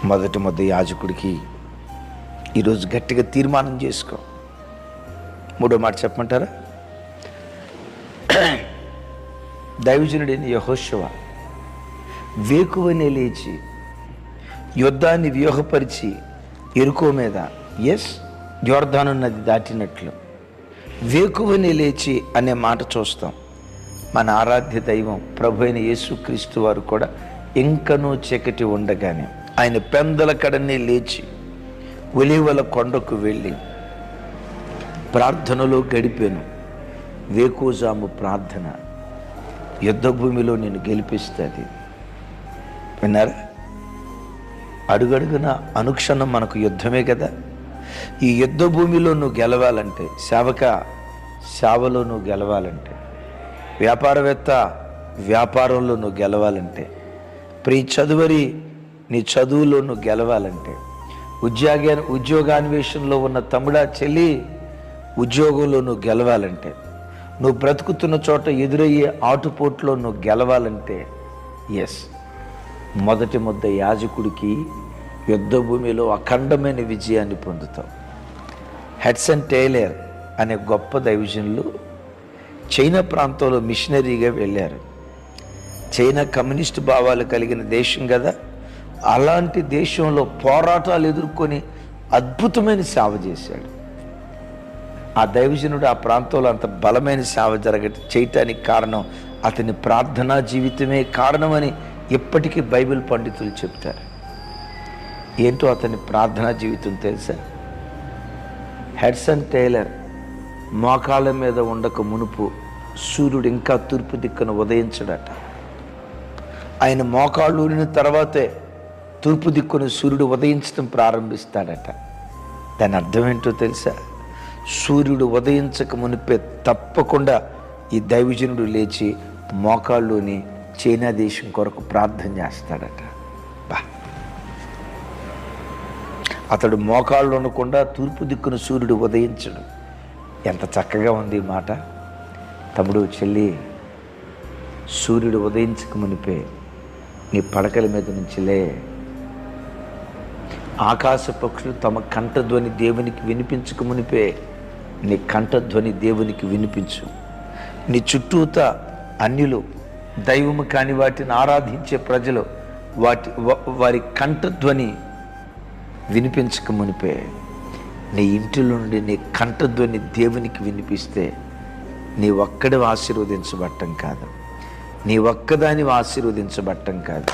మొదటి యాజకుడికి ఈరోజు గట్టిగా తీర్మానం చేసుకో. మూడో మాట చెప్పమంటారా? దైవజనుడైన యెహోషువ వేకువనే లేచి యుద్ధాన్ని వ్యూహపరిచి యెరికో మీద యోర్దాను నది దాటినట్లు వేకువనే లేచి అనే మాట చూస్తాం. మన ఆరాధ్య దైవం ప్రభు అయిన యేసుక్రీస్తు వారు కూడా ఇంకనూ చీకటి ఉండగానే ఆయన పెందల కడనే లేచి ఒలీవల కొండకు వెళ్ళి ప్రార్థనలో గడిపాను. వేకువజాము ప్రార్థన యుద్ధ భూమిలో నేను గెలిపిస్తుంది. విన్నారా? అడుగడుగున అనుక్షణం మనకు యుద్ధమే కదా. ఈ యుద్ధ భూమిలో నువ్వు గెలవాలంటే, సేవలో నువ్వు గెలవాలంటే, వ్యాపారవేత్త వ్యాపారంలో నువ్వు గెలవాలంటే, చదువరి నీ చదువులో నువ్వు గెలవాలంటే, ఉద్యోగాన్వేషణలో ఉన్న తమ్ముడా చెల్లి ఉద్యోగంలో నువ్వు గెలవాలంటే, నువ్వు బ్రతుకుతున్న చోట ఎదురయ్యే ఆటుపోట్లో నువ్వు గెలవాలంటే మొదటి యాజకుడికి యుద్ధ భూమిలో అఖండమైన విజయాన్ని పొందుతావు. హెడ్సన్ టేలర్ అనే గొప్ప దైవజనులు చైనా ప్రాంతంలో మిషనరీగా వెళ్ళారు. చైనా కమ్యూనిస్ట్ భావాలు కలిగిన దేశం కదా. అలాంటి దేశంలో పోరాటాలు ఎదుర్కొని అద్భుతమైన సేవ చేశాడు. ఆ దైవజనుడు ఆ ప్రాంతంలో అంత బలమైన సేవ చేయటానికి కారణం అతని ప్రార్థనా జీవితమే కారణమని ఇప్పటికీ బైబిల్ పండితులు చెప్తారు. ఏంటో అతని ప్రార్థనా జీవితం తెలుసా? హెడ్సన్ టేలర్ మోకాళ్ళ మీద ఉండక మునుపు సూర్యుడు ఇంకా తూర్పు దిక్కున ఉదయించడట. ఆయన మోకాళ్ళు ఊరిన తర్వాతే తూర్పు దిక్కున సూర్యుడు ఉదయించడం ప్రారంభిస్తాడట. దాని అర్థం ఏంటో తెలుసా? సూర్యుడు ఉదయించక మునిపే తప్పకుండా ఈ దైవజనుడు లేచి మోకాళ్ళుని చైనా దేశం కొరకు ప్రార్థన చేస్తాడట. అతడు మోకాళ్ళు ఉండకుండా తూర్పు దిక్కున సూర్యుడు ఉదయించడు. ఎంత చక్కగా ఉంది ఈ మాట. తమ్ముడు చెల్లి, సూర్యుడు ఉదయించక మునిపే నీ పడకల మీద నుంచిలే. ఆకాశ పక్షులు తమ కంఠధ్వని దేవునికి వినిపించక మునిపే నీ కంఠధ్వని దేవునికి వినిపించు. నీ చుట్టూత అన్యులు, దైవము కాని వాటిని ఆరాధించే ప్రజలు వారి కంఠధ్వని వినిపించక మునిపే నీ ఇంటిలో నుండి నీ కంఠధ్వని దేవునికి వినిపిస్తే నీ ఒక్కడి ఆశీర్వదించబట్టం కాదు, నీ ఒక్కదాని ఆశీర్వదించబట్టం కాదు,